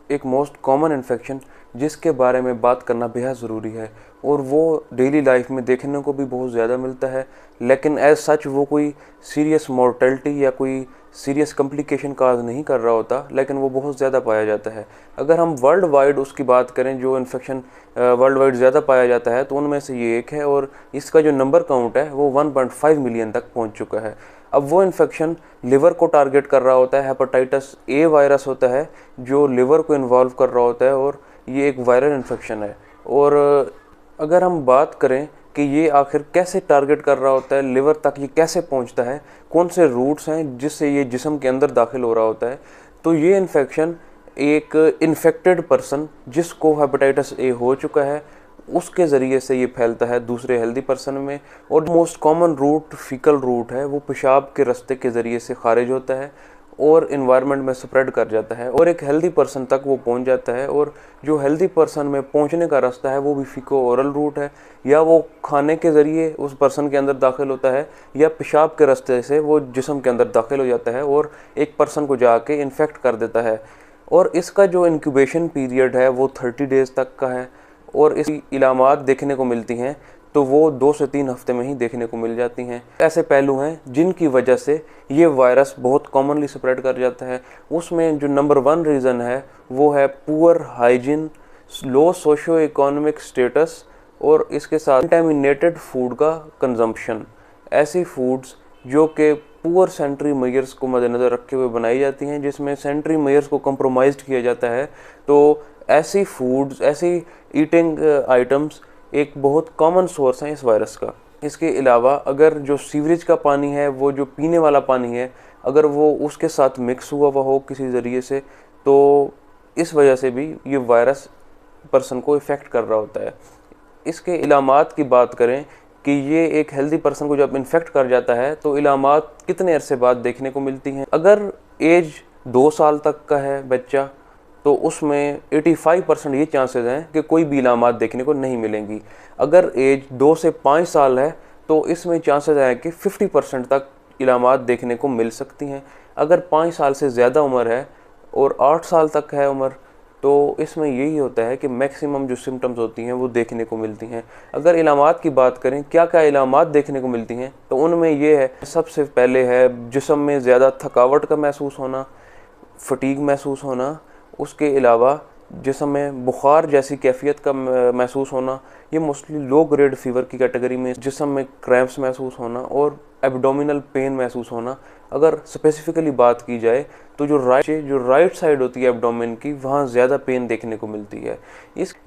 एक most common infection जिसके बारे में बात करना बेहद ज़रूरी है, और वो डेली लाइफ में देखने को भी बहुत ज़्यादा मिलता है, लेकिन एज सच वो कोई सीरियस मॉर्टेलिटी या कोई सीरियस कम्प्लिकेशन काज नहीं कर रहा होता, लेकिन वो बहुत ज़्यादा पाया जाता है। अगर हम वर्ल्ड वाइड उसकी बात करें, जो इन्फेक्शन वर्ल्ड वाइड ज़्यादा पाया जाता है, तो उनमें से ये एक है, और इसका जो नंबर काउंट है वो 1.5 मिलियन तक पहुंच चुका है। अब वो इन्फेक्शन लिवर को टारगेट कर रहा होता है। हेपेटाइटिस ए वायरस होता है जो लिवर को इन्वॉल्व कर रहा होता है, और ये एक वायरल इन्फेक्शन है। और अगर हम बात करें कि ये आखिर कैसे टारगेट कर रहा होता है, लिवर तक ये कैसे पहुंचता है, कौन से रूट्स हैं जिससे ये जिस्म के अंदर दाखिल हो रहा होता है, तो ये इन्फेक्शन एक इन्फेक्टेड पर्सन जिसको हेपेटाइटिस ए हो चुका है उसके ज़रिए से ये फैलता है दूसरे हेल्दी पर्सन में। और most common route faecal route है, वो पेशाब के रास्ते के ज़रिए से खारिज होता है और इन्वायरमेंट में स्प्रेड कर जाता है और एक हेल्दी पर्सन तक वो पहुंच जाता है। और जो हेल्दी पर्सन में पहुंचने का रास्ता है वो भी फीको ओरल रूट है, या वो खाने के ज़रिए उस पर्सन के अंदर दाखिल होता है, या पेशाब के रास्ते से वो जिस्म के अंदर दाखिल हो जाता है और एक पर्सन को जाके इन्फेक्ट कर देता है। और इसका जो इंक्यूबेशन पीरियड है वो 30 डेज़ तक का है, और इसकी इलामात देखने को मिलती हैं तो वो 2 से 3 हफ्ते में ही देखने को मिल जाती हैं। ऐसे पहलू हैं जिनकी वजह से ये वायरस बहुत कॉमनली स्प्रेड कर जाता है। उसमें जो नंबर 1 रीज़न है वो है पुअर हाइजीन, लो सोशो इकोनॉमिक स्टेटस, और इसके साथ कंटेमिनेटेड फूड का कंजम्पशन। ऐसी फूड्स जो कि पुअर सेंट्री मेयर्स को मद्देनज़र रखे हुए बनाई जाती हैं, जिसमें सेंट्री मेयर्स को कंप्रोमाइज़ किया जाता है, तो ऐसी फूड्स, ऐसी ईटिंग आइटम्स एक बहुत कॉमन सोर्स है इस वायरस का। इसके अलावा अगर जो सीवरेज का पानी है, वो जो पीने वाला पानी है, अगर वो उसके साथ मिक्स हुआ हो किसी ज़रिए से, तो इस वजह से भी ये वायरस पर्सन को इफ़ेक्ट कर रहा होता है। इसके इलामात की बात करें कि ये एक हेल्दी पर्सन को जब इन्फेक्ट कर जाता है तो इलामात कितने अरसे बाद देखने को मिलती हैं। अगर एज 2 साल तक का है बच्चा, तो उसमें 85% ये चांसेस हैं कि कोई भी इलामात देखने को नहीं मिलेंगी। अगर एज 2 से 5 साल है तो इसमें चांसेस हैं कि 50% तक इलामात देखने को मिल सकती हैं। अगर 5 साल से ज़्यादा उम्र है और 8 साल तक है उम्र, तो इसमें यही होता है कि मैक्सिमम जो सिम्टम्स होती हैं वो देखने को मिलती हैं। अगर इलामात की बात करें, क्या क्या इलामात देखने को मिलती हैं, तो उनमें ये है, सबसे पहले है जिस्म में ज़्यादा थकावट का महसूस होना, फटीग महसूस होना। उसके अलावा जिस्म में बुखार जैसी कैफियत का महसूस होना, ये मोस्टली लो ग्रेड फीवर की कैटेगरी में। जिस्म में क्रैम्प्स महसूस होना और एब्डोमिनल पेन महसूस होना। अगर स्पेसिफिकली बात की जाए तो जो राइट साइड होती है एब्डोमेन की, वहाँ ज़्यादा पेन देखने को मिलती है।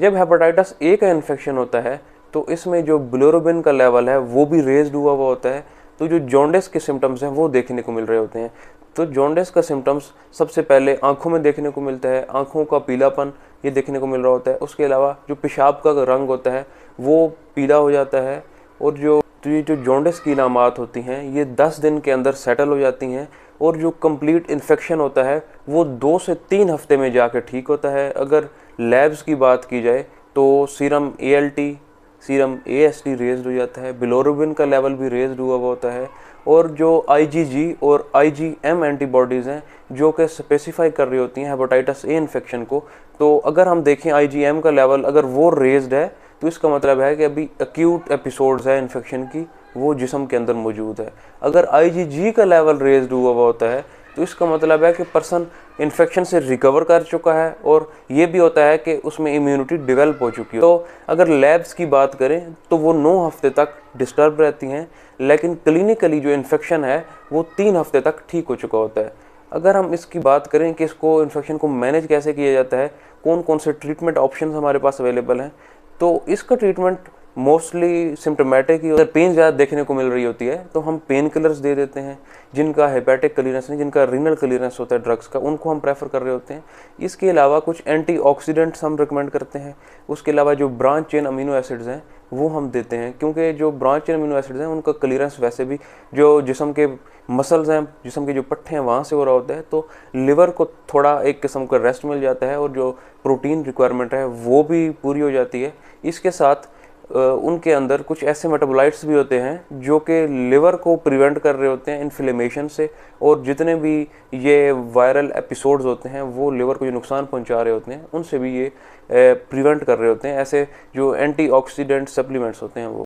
जब हेपेटाइटिस ए का इन्फेक्शन होता है तो इसमें जो बिलिरुबिन का लेवल है वो भी रेज्ड हुआ होता है, तो जो जॉन्डिस के सिम्टम्स हैं वो देखने को मिल रहे होते हैं। तो जॉन्डिस का सिम्टम्स सबसे पहले आंखों में देखने को मिलता है, आंखों का पीलापन ये देखने को मिल रहा होता है। उसके अलावा जो पेशाब का रंग होता है वो पीला हो जाता है, और ये जो जॉन्डिस की इलामात होती हैं ये 10 दिन के अंदर सेटल हो जाती हैं, और जो कंप्लीट इन्फेक्शन होता है वो 2 से 3 हफ्ते में जाकर ठीक होता है। अगर लैब्स की बात की जाए तो serum ALT, serum AST raised हो जाता है, बिलिरुबिन का लेवल भी रेज्ड हुआ होता है, और जो IgG और IgM एंटीबॉडीज़ हैं जो कि स्पेसिफाई कर रही होती हैं हेपेटाइटिस ए इन्फेक्शन को, तो अगर हम देखें IgM का लेवल अगर वो रेज्ड है तो इसका मतलब है कि अभी एक्यूट एपिसोड्स है इन्फेक्शन की, वो जिस्म के अंदर मौजूद है। अगर IgG का लेवल रेज्ड हुआ होता है तो इसका मतलब है कि पर्सन इन्फेक्शन से रिकवर कर चुका है, और ये भी होता है कि उसमें इम्यूनिटी डेवलप हो चुकी है। तो अगर लैब्स की बात करें तो वो 9 हफ्ते तक डिस्टर्ब रहती हैं, लेकिन क्लिनिकली जो इन्फेक्शन है वो 3 हफ्ते तक ठीक हो चुका होता है। अगर हम इसकी बात करें कि इसको इन्फेक्शन को मैनेज कैसे किया जाता है, कौन कौन से ट्रीटमेंट ऑप्शन हमारे पास अवेलेबल हैं, तो इसका ट्रीटमेंट मोस्टली सिम्टोमेटिक ही। अगर पेन ज़्यादा देखने को मिल रही होती है तो हम पेन किलर्स दे देते हैं, जिनका हेपेटिक क्लीयरेंस नहीं, जिनका रीनल क्लीयरेंस होता है ड्रग्स का, उनको हम प्रेफर कर रहे होते हैं। इसके अलावा कुछ एंटीऑक्सीडेंट्स हम रिकमेंड करते हैं। उसके अलावा जो ब्रांच चेन अमीनो एसिड्स हैं वो हम देते हैं, क्योंकि जो ब्रांच चेन अमीनो एसिड्स हैं उनका क्लीयरेंस वैसे भी जो जिस्म के मसल्स हैं, जिस्म के जो पट्टे हैं वहाँ से हो रहा होता है, तो लिवर को थोड़ा एक किस्म का रेस्ट मिल जाता है और जो प्रोटीन रिक्वायरमेंट है वो भी पूरी हो जाती है। इसके साथ उनके अंदर कुछ ऐसे मेटाबोलाइट्स भी होते हैं जो कि लिवर को प्रिवेंट कर रहे होते हैं इन्फ्लेमेशन से, और जितने भी ये वायरल एपिसोड्स होते हैं वो लिवर को जो नुकसान पहुंचा रहे होते हैं उनसे भी ये प्रिवेंट कर रहे होते हैं, ऐसे जो एंटीऑक्सीडेंट सप्लीमेंट्स होते हैं वो।